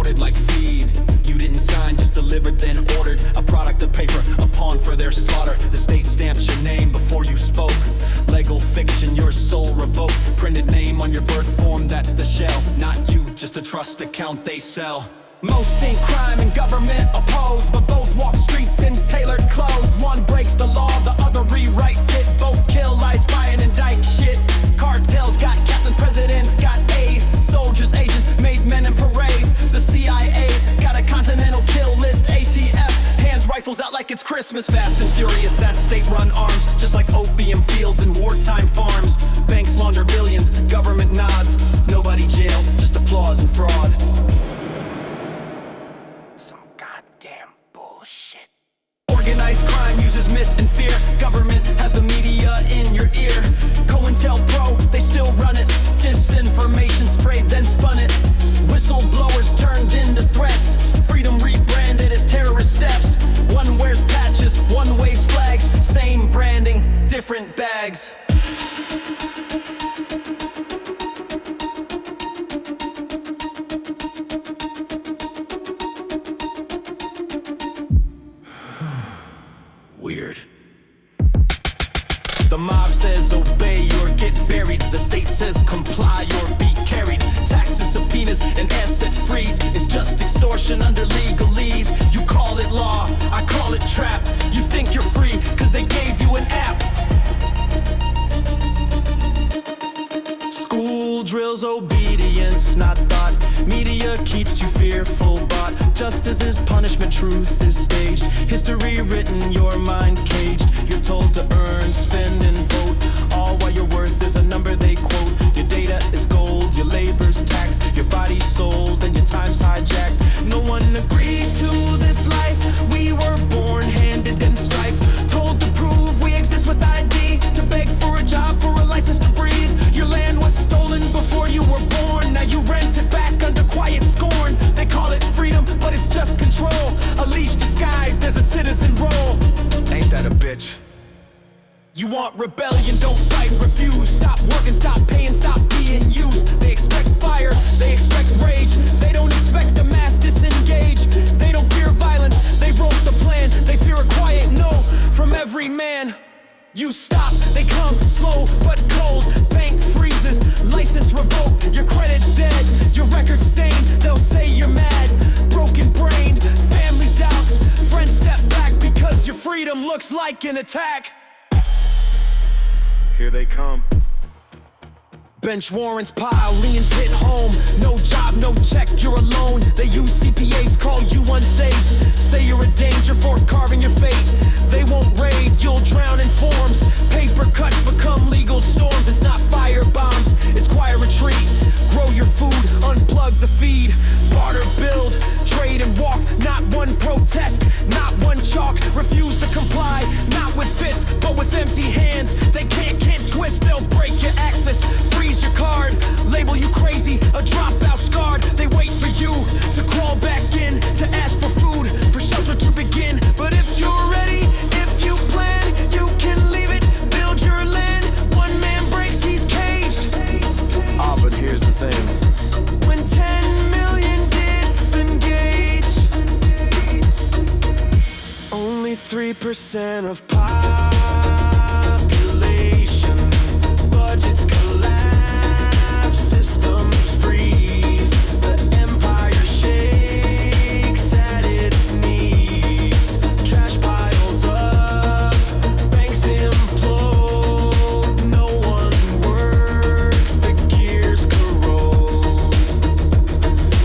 discarded like feed. You didn't sign, just delivered, then ordered. A product of paper, a pawn for their slaughter. The state stamps your name before you spoke. Legal fiction, your soul revoked. Printed name on your birth form, that's the shell. Not you, just a trust account they sell. Most think crime and government oppose, but both walk streets in tailored clothes. One breaks the law, the other rewrites it. Both kill, lie, spy, and indict shit. Cartels got captains, presidents got aides. Soldiers, agents, made men in parades. The CIA's got a continental kill list. ATF hands rifles out like it's Christmas. Fast and furious, that's state-run arms. Just like opium fields and wartime farms. Banks launder billions, government nods. Nobody jailed, just applause and fraud. Some goddamn bullshit. Organized crime uses myth and fear. Government has the media in your ear. COINTELPRO, they still run it. Disinformation sprayed, then spun it. Whistleblowers turned into threats. Freedom rebranded as terrorist steps. One wears patches, one waves flags. Same branding, different bags. Weird. The mob says obey or get buried. The state says comply or be carried. Taxes, subpoenas, and asset freeze. It's just extortion under legalese. You call it law, I call it trap. You think you're free, cause they gave you an app. School drills obedience, not thought. Media keeps you fearful, but justice is punishment, truth is staged. History written, your mind caged. You're told to earn, spend, and vote, all while your worth is a number they quote. Your data is gold, your labor's taxed, your body's sold, and your time's hijacked. No one agreed to this life. We were born handed in strife, told to prove we exist with ID, to beg for a job, for a license to breathe. Your land was stolen before you were born. Now you rent it back under quiet scorn. They call it freedom, but it's just control. A leash disguised as a citizen role. Ain't that a bitch? You want rebellion, don't fight, refuse. Stop working, stop paying, stop being used. They expect fire, they expect rage. They don't expect a mass disengage. They don't fear violence, they wrote the plan. They fear a quiet no from every man. You stop, they come slow but cold. Bank freezes, license revoked. Your credit dead, your record stained. They'll say you're mad, broken brained. Family doubts, friends step back because your freedom looks like an attack. Here they come. Bench warrants pile, liens hit home. No job, no check, you're alone. They use CPAs, call you unsafe. Say you're a danger for carving your fate. They won't raid, you'll drown in forms. Paper cuts become legal storms. It's not fire bombs, it's quiet retreat. Grow your food, unplug the feed. Barter, build, trade and walk. Not one protest, not one chalk. Refuse to comply, not with fists, but with empty hands. They can't twist, they'll break your access. Freeze your card, label you crazy, a dropout scarred. They wait for you to crawl back in, to ask for food, for shelter to begin. But if you're ready, if you plan, you can leave it, build your land. One man breaks, he's caged. Ah, but here's the thing. When 10 million disengage, only 3% of population. Budgets collapse, systems freeze. The empire shakes at its knees. Trash piles up, banks implode. No one works, the gears corrode.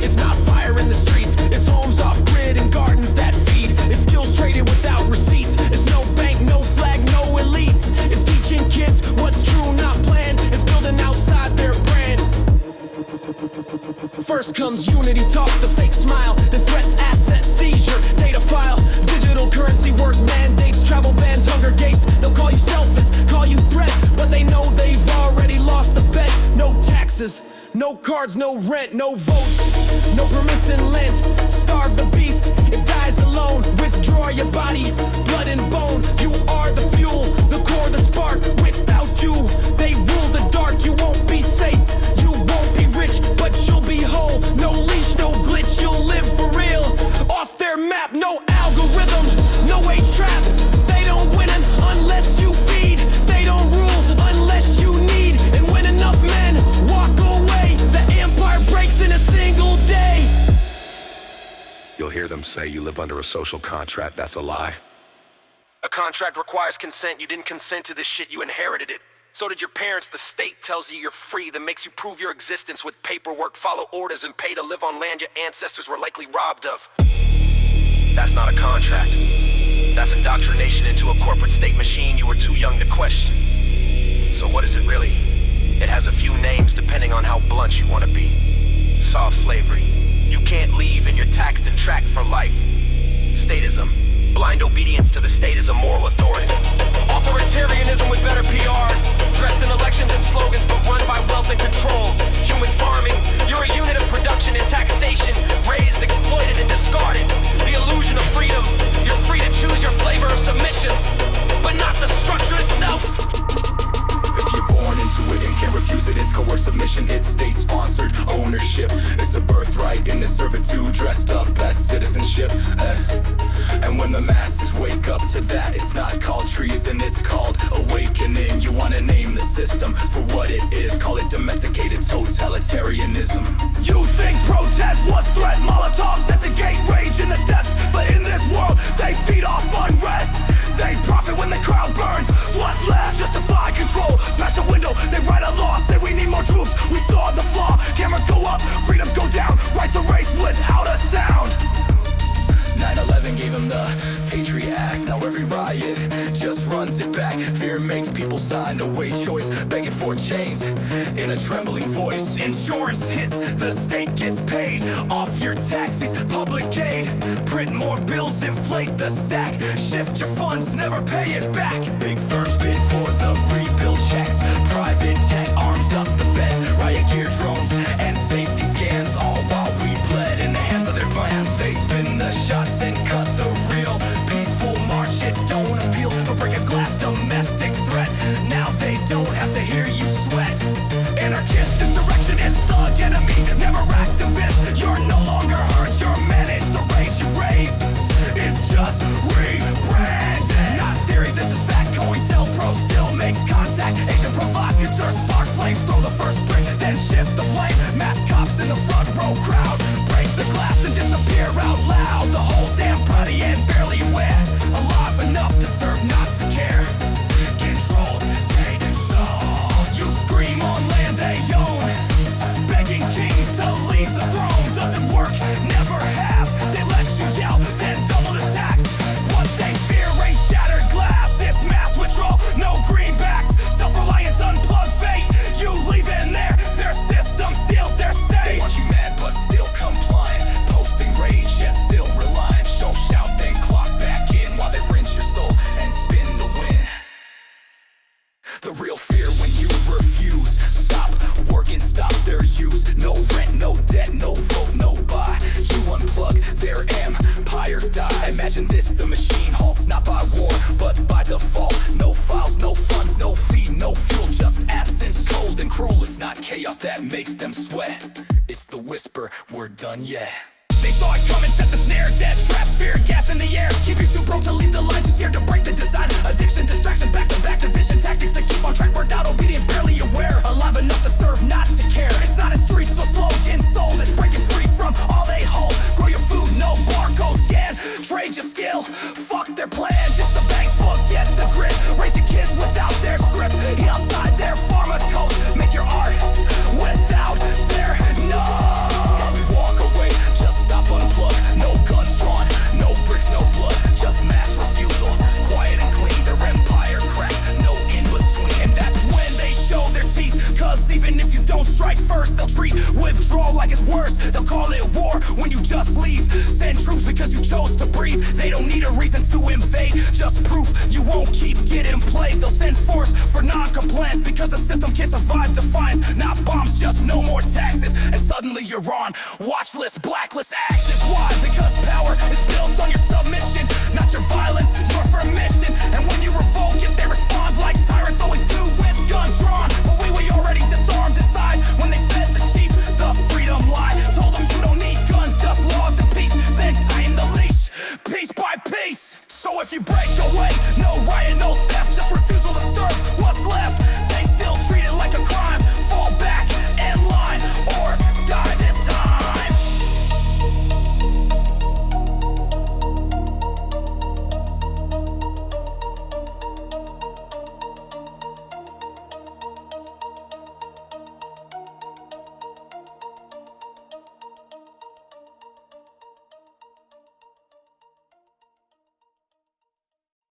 It's not fire in the streets, it's homes off grid and gardens that feed. It's skills traded without receipts. It's no bank, no flag, no elite. It's teaching kids what's true, not planned. It's building outside their brand. First comes unity talk, the fake smile. Then threats, asset seizure, data file. Digital currency, work mandates, travel bans, hunger gates. They'll call you selfish, call you threat, but they know they've already lost the bet. No taxes, no cards, no rent, no votes, no permission lent. Starve the beast, it dies alone. Withdraw your body, blood and bone. You are the fuel, the core, the spark. Without you, they rule the dark. You won't be safe, you won't be rich, but you'll be whole. No leash, no glitch, you'll live say you live under a social contract. That's a lie. A contract requires consent. You didn't consent to this shit, you inherited it. So did your parents. The state tells you you're free, then makes you prove your existence with paperwork, follow orders, and pay to live on land your ancestors were likely robbed of. That's not a contract. That's indoctrination into a corporate state machine you were too young to question. So what is it really? It has a few names depending on how blunt you want to be. Soft slavery. You can't leave and you're taxed and tracked for life. Statism. Blind obedience to the state is a moral authority. Authoritarianism with better PR. Dressed in elections and slogans but run by wealth and control. Human farming. You're a unit of production and taxation. Raised, exploited, and discarded. The illusion of freedom. You're free to choose your flavor of submission, but not the structure itself. If you're born into it and can't refuse it, it's coerced submission, it's state-sponsored ownership. It's a birthright into servitude, dressed up as citizenship. And when the masses wake up to that, it's not called treason, it's called awakening. You wanna name the system for what it is, call it domesticated totalitarianism. You think protest was threat, Molotovs at the gate, rage in the steps. But in this world, they feed off unrest. They profit when the crowd burns, so what's left? Justify control, smash a window, they write a law, say we need more troops. We saw the flaw, cameras go up, freedoms go down, rights erased without a sound. 9/11 gave him the Patriot Act. Now every riot just runs it back. Fear makes people sign no way choice, begging for change in a trembling voice. Insurance hits, the state gets paid off your taxes, public aid. Print more bills, inflate the stack. Shift your funds, never pay it back. Big firms bid for the rebuild checks. Private tech arms up the feds. Riot gear drones and safety scans, all while we bled in the hands of their plans. They spin the shots and cut the real. Peaceful march, it don't appeal. But break a glass domestic threat. Now they don't have to hear you sweat. Anarchist insurrectionist, thug enemy, never activist. You're no longer heard, you're managed. The rage you raised is just rebranded. Not theory, this is fact. COINTELPRO still makes contact. Agent provocateur, spark flames, throw the first brick, then shift the blame. Mass cops in the front row crowd. Break the glass and disappear out loud. The whole damn body and barely aware. Alive enough to serve, not to care. Controlled, taken, sold. You scream on land they own. Begging kings to leave the throne. Doesn't work, never has. They let you yell, then double the tax. What they fear ain't shattered glass. It's mass withdrawal, no greenbacks. Self-reliance, unplugged fate. You leave in there, their system seals their state. They want you mad but still compliant. Posting rage yet still reliant. Show, shout, then clock back in while they rinse your soul and spin the wind. The real fear when you refuse. Stop working, stop their use. No rent, no debt, no vote, no buy. You unplug, their empire dies. Imagine this, the machine halts not by war, but by default. No files, no funds, no fee, no fuel, just absence, cold and cruel. It's not chaos that makes them sweat. It's the whisper, we're done yet. They saw it coming, set the snare, dead traps, fear, gas in the air. Keep you too broke to leave the line, too scared to break the design. Addiction, distraction, back-to-back division, tactics to keep on track. Burned out, obedient, barely aware. Alive enough to serve, not to care. It's not in streets or slogans sold. It's breaking free from all they hold. Grow your food, no barcode scan. Trade your skill, fuck their plan. Ditch the banks, forget the grit. Raising kids without their script. Outside their pharma codes. Make your art without their nose. Walk away, just stop, unplug. No guns drawn, no bricks, no blood. Just mass refusal, quiet and clean. Their empire cracks, no in between. And that's when they show their teeth. Cause even if you don't strike first, they'll treat withdrawal like it's worse. They'll call it war when you just leave. Send troops because you chose to breathe. They don't need a reason to invade, just proof you won't keep getting played. They'll send force for non-compliance because the system can't survive defiance. Not bombs, just no more taxes. And suddenly you're on watch list, black